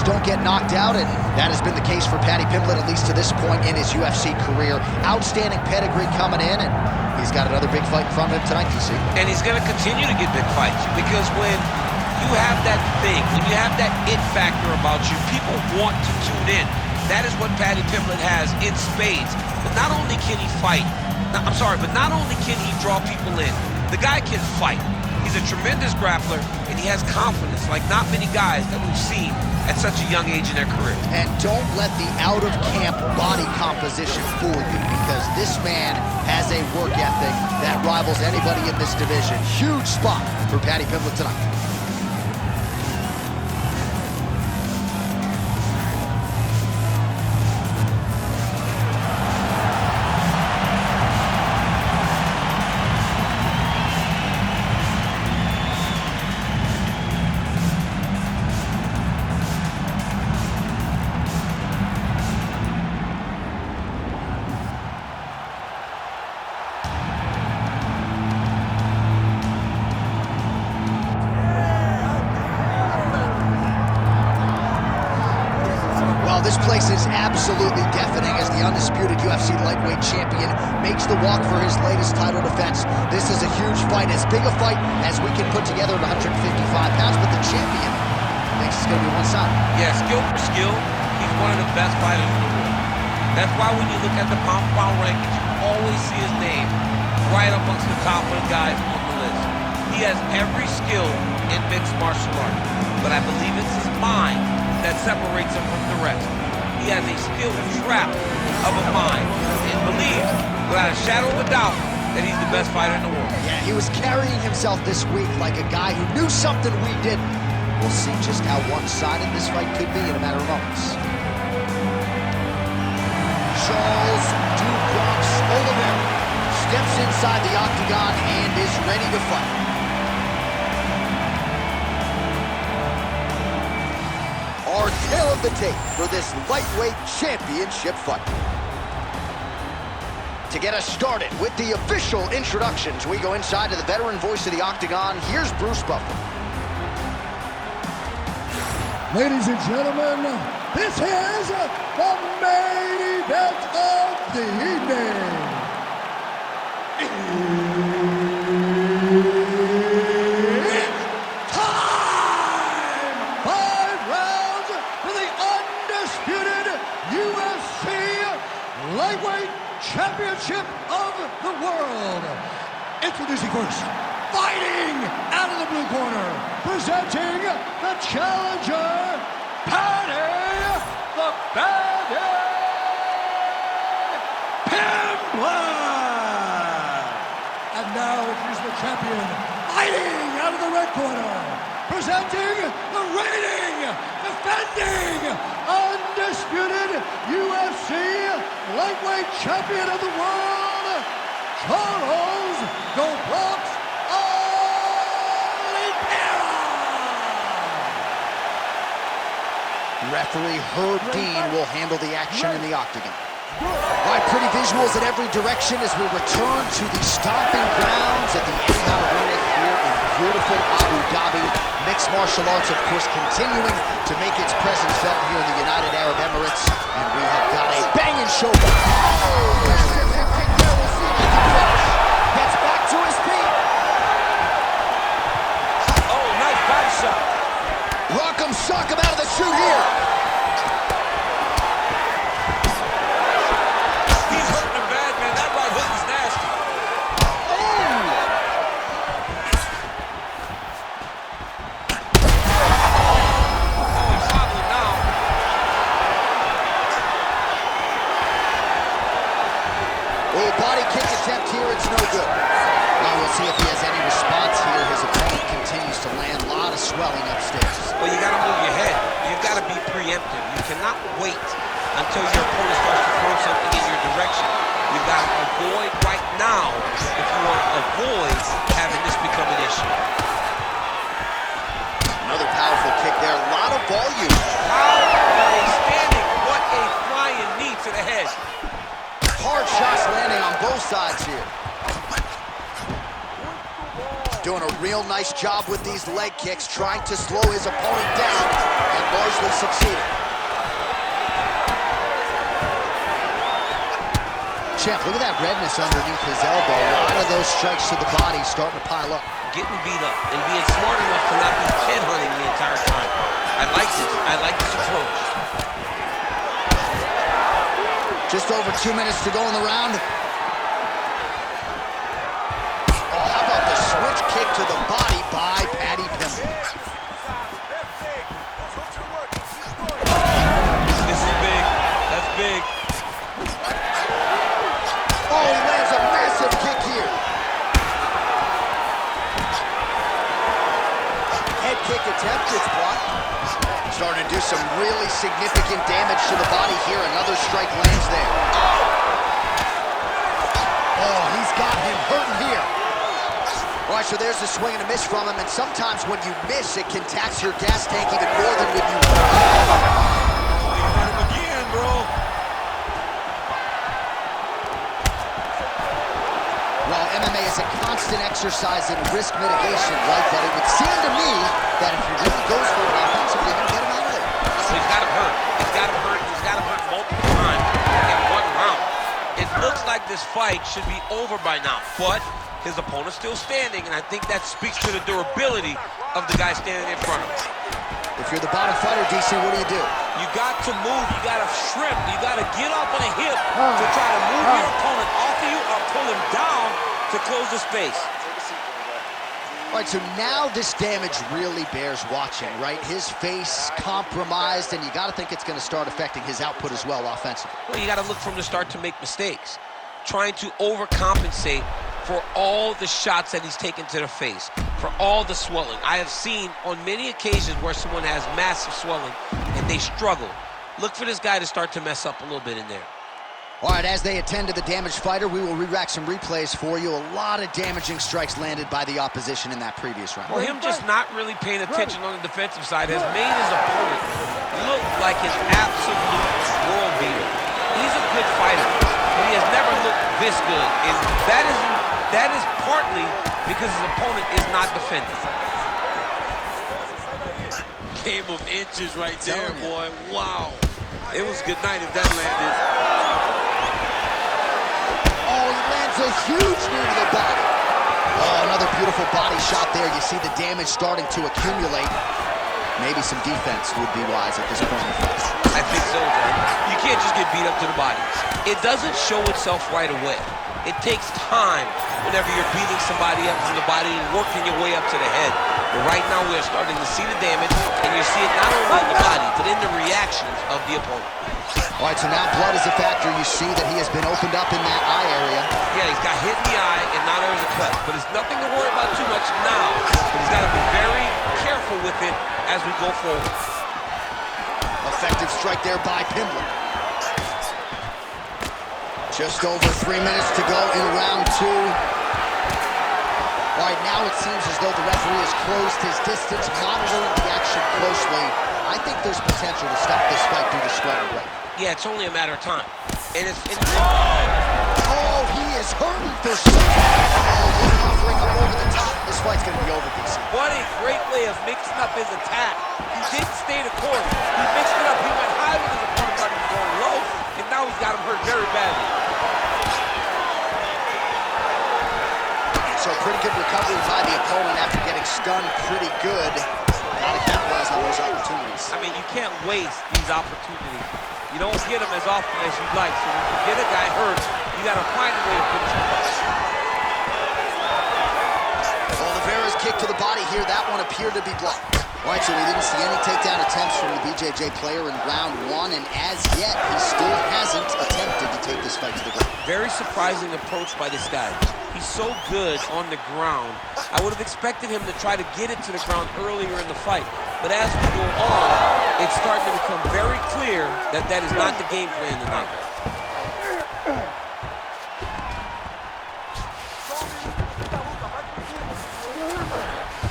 don't get knocked out, and that has been the case for Paddy Pimblett, at least to this point in his UFC career. Outstanding pedigree coming in, and he's got another big fight in front of him tonight, DC. And he's going to continue to get big fights, because when you have that thing, when you have that it factor about you, people want to tune in. That is what Paddy Pimblett has in spades. But not only can he fight, but not only can he draw people in, the guy can fight. He's a tremendous grappler, and he has confidence like not many guys that we've seen at such a young age in their career. And don't let the out-of-camp body composition fool you, because this man has a work ethic that rivals anybody in this division. Huge spot for Paddy Pimblett tonight. This place is absolutely deafening as the undisputed UFC lightweight champion makes the walk for his latest title defense. This is a huge fight, as big a fight as we can put together at 155 pounds, but the champion thinks it's going to be one-sided. Yeah, skill for skill, he's one of the best fighters in the world. That's why when you look at the pound-for-pound rankings, you always see his name right up amongst the top of the guys on the list. He has every skill in mixed martial arts, but I believe it's his mind that separates him from the rest. He has a skill trap of a mind, and believes, without a shadow of a doubt, that he's the best fighter in the world. Yeah, he was carrying himself this week like a guy who knew something we didn't. We'll see just how one-sided this fight could be in a matter of moments. Charles Dubronx Oliveira steps inside the octagon and is ready to fight. Our tale of the tape for this lightweight championship fight. To get us started with the official introductions, we go inside to the veteran voice of the octagon. Here's Bruce Buffer. Ladies and gentlemen, this is the main event of the evening. It's time! 5 rounds for the undisputed UFC Lightweight Championship of the world. Introducing first, fighting out of the blue corner, presenting the challenger, Paddy the Paddy Pimblett. And now here's the champion, fighting out of the red corner, presenting the reigning, defending, undisputed UFC lightweight champion of the world, Charles Dubronx Oliveira. Referee Herb Dean will handle the action in the octagon. All right, pretty visuals in every direction as we return to the stomping grounds at the Etihad Arena here in beautiful Abu Dhabi. Mixed martial arts, of course, continuing to make its presence felt here in the United Arab Emirates. And we have got a banging showdown. Gets back to his feet. Oh, nice body shot. Rock'em sock him out of the chute here. He's hurting him bad, man. That right hook is nasty. Oh, body kick attempt here, it's no good. Well, we'll see if he has any response here. His opponent continues to land. A lot of swelling upstairs. Well, you gotta move your head. You've gotta be preemptive. You cannot wait until your opponent starts to throw something in your direction. You've gotta avoid right now if you want to avoid having this become an issue. Another powerful kick there. A lot of volume. How are they standing? What a flying knee to the head. Hard shots landing on both sides here. Doing a real nice job with these leg kicks, trying to slow his opponent down. and largely succeeded. Champ, look at that redness underneath his elbow. A lot of those strikes to the body starting to pile up. Getting beat up and being smart enough to not be head hunting the entire time. I like this. I like this approach. Just over 2 minutes to go in the round. Oh, how about the switch kick to the body by Paddy Pimblett? This is big. That's big. Oh, he lands a massive kick here. Head kick attempt, it's blocked. Starting to do some really significant damage to the body here. Another strike lands there. Oh, he's got him hurting here. All right, so there's a swing and a miss from him, and sometimes when you miss, it can tax your gas tank even more than when you... You got him again, bro. Well, MMA is a constant exercise in risk mitigation, right? But it would seem to me that if he really goes for it offensively, he'll get him out of there. So he's got him hurt. He's got him hurt. He's got him hurt multiple times in one round. It looks like this fight should be over by now, but his opponent's still standing, and I think that speaks to the durability of the guy standing in front of him. If you're the bottom fighter, DC, what do? You got to move. You got to shrimp. You got to get off on a hip to try to move your opponent off of you or pull him down to close the space. All right, so now this damage really bears watching, right? His face compromised, and you got to think it's going to start affecting his output as well offensively. Well, you got to look from the start to make mistakes. Trying to overcompensate for all the shots that he's taken to the face, for all the swelling. I have seen on many occasions where someone has massive swelling and they struggle. Look for this guy to start to mess up a little bit in there. All right, as they attend to the damaged fighter, we will re-rack some replays for you. A lot of damaging strikes landed by the opposition in that previous round. Well, him just not really paying attention on the defensive side has made his opponent look like an absolute world beater. He's a good fighter, but he has never looked this good, and that is partly because his opponent is not defending. Game of inches right there, boy. Wow. It was good night if that landed. Oh, he lands a huge knee to the body. Oh, another beautiful body shot there. You see the damage starting to accumulate. Maybe some defense would be wise at this point in the fight. I think so, man. You can't just get beat up to the body. It doesn't show itself right away. It takes time whenever you're beating somebody up from the body and working your way up to the head. But right now we are starting to see the damage, and you see it not only in the body, but in the reactions of the opponent. All right, so now blood is a factor. You see that he has been opened up in that eye area. Yeah, he's got hit in the eye, and now there's a cut. But it's nothing to worry about too much now. But he's got to be very careful with it as we go forward. Effective strike there by Pimblett. Just over 3 minutes to go in round two. All right, now it seems as though the referee has closed his distance, monitoring the action closely. I think there's potential to stop this fight due to sweat and red. Yeah, it's only a matter of time. And it's oh, he is hurting for some. Oh, offering him over the top. This fight's going to be over, DC. What a great way of mixing up his attack. He didn't stay the course. He mixed it up. He went high with his opponent, but he's going low. And now he's got him hurt very badly. So pretty good recovery by the opponent after getting stunned pretty good. Gotta capitalize on those opportunities. I mean, you can't waste these opportunities. You don't get them as often as you'd like. So when you get a guy hurt, you gotta find a way to finish the fight. Oliveira's kick to the body here, that one appeared to be blocked. All right, so we didn't see any takedown attempts from the BJJ player in round one, and as yet, he still hasn't attempted to take this fight to the ground. Very surprising approach by this guy. He's so good on the ground. I would have expected him to try to get it to the ground earlier in the fight. But as we go on, it's starting to become very clear that that is not the game plan tonight.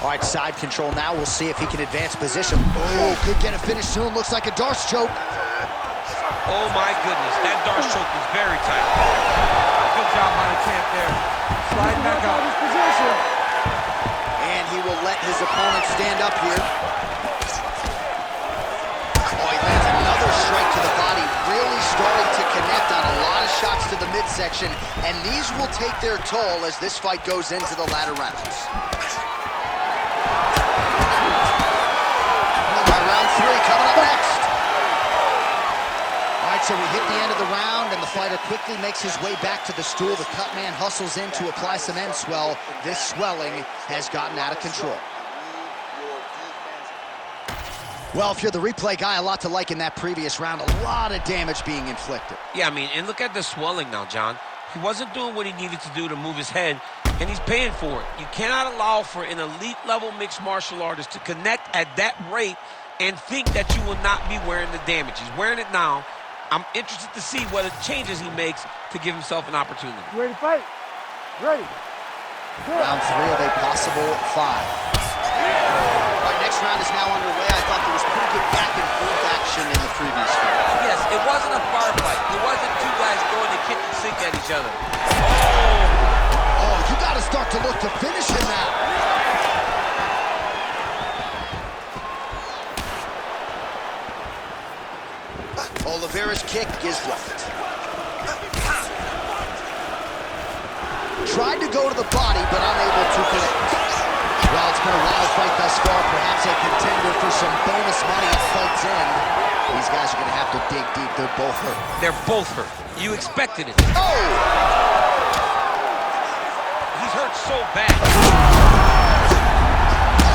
All right, side control now. We'll see if he can advance position. Oh, could get a finish soon. Looks like a Darce choke. Oh, my goodness. That Darce choke was very tight. Good job by the champ there. Slide back out. His position. And he will let his opponent stand up here. shots to the midsection, and these will take their toll as this fight goes into the latter rounds. All right, round 3 coming up next. All right, so we hit the end of the round, and the fighter quickly makes his way back to the stool. The cut man hustles in to apply some end swell. This swelling has gotten out of control. Well, if you're the replay guy, a lot to like in that previous round. A lot of damage being inflicted. Yeah, I mean, and look at the swelling now, John. He wasn't doing what he needed to do to move his head, and he's paying for it. You cannot allow for an elite-level mixed martial artist to connect at that rate and think that you will not be wearing the damage. He's wearing it now. I'm interested to see what changes he makes to give himself an opportunity. You ready to fight? Ready. Round 3 of a possible 5. All right, next round is now underway. I thought there was pretty good back and forth action in the previous fight. Yes, it wasn't a firefight. It wasn't two guys throwing the kitchen sink at each other. Oh, you got to start to look to finish him now. Oliveira's kick is blocked. Tried to go to the body, but unable to connect. Well, it's been a wild fight thus far. Perhaps a contender for some bonus money at fight's end. These guys are going to have to dig deep. They're both hurt. They're both hurt. You expected it. Oh! He's hurt so bad. He's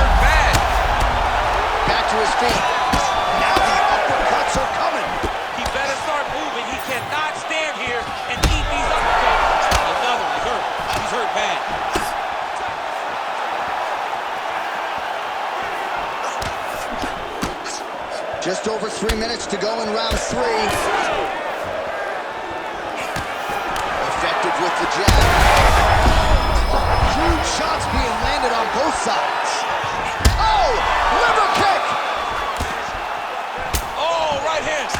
hurt bad. Back to his feet. Now the uppercuts are coming. He better start moving. He cannot stand here and eat these uppercuts. Another. He's hurt. He's hurt bad. Just over 3 minutes to go in round 3. Effective with the jab. Huge shots being landed on both sides. Oh, liver kick. Oh, right hand.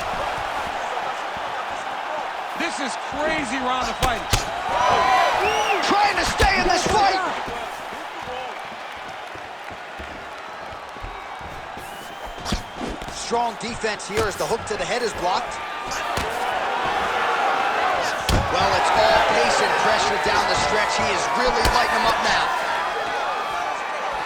This is crazy round of fighting. Trying to stay in this fight. Strong defense here as the hook to the head is blocked. Well, it's all pace and pressure down the stretch. He is really lighting him up now.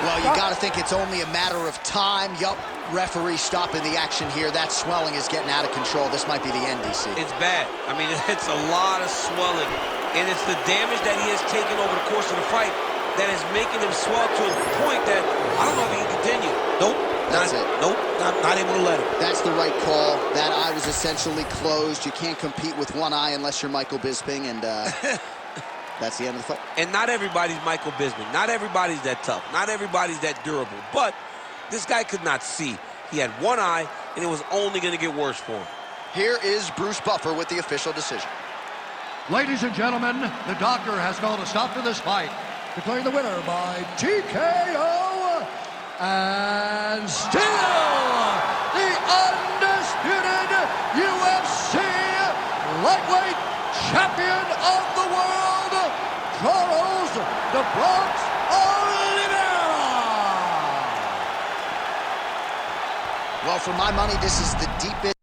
Well, you got to think it's only a matter of time. Yup, referee stopping the action here. That swelling is getting out of control. This might be the end, DC. It's bad. I mean, it's a lot of swelling. And it's the damage that he has taken over the course of the fight that is making him swell to a point that I don't know if he can continue. Nope. That's it. Nope, not able to let him. That's the right call. That eye was essentially closed. You can't compete with one eye unless you're Michael Bisping, and that's the end of the fight. And not everybody's Michael Bisping. Not everybody's that tough. Not everybody's that durable. But this guy could not see. He had one eye, and it was only going to get worse for him. Here is Bruce Buffer with the official decision. Ladies and gentlemen, the doctor has called a stop to this fight, declaring the winner by TKO. And still, the undisputed UFC lightweight champion of the world, Charles "The Bronx" Oliveira. Well, for my money, this is the deepest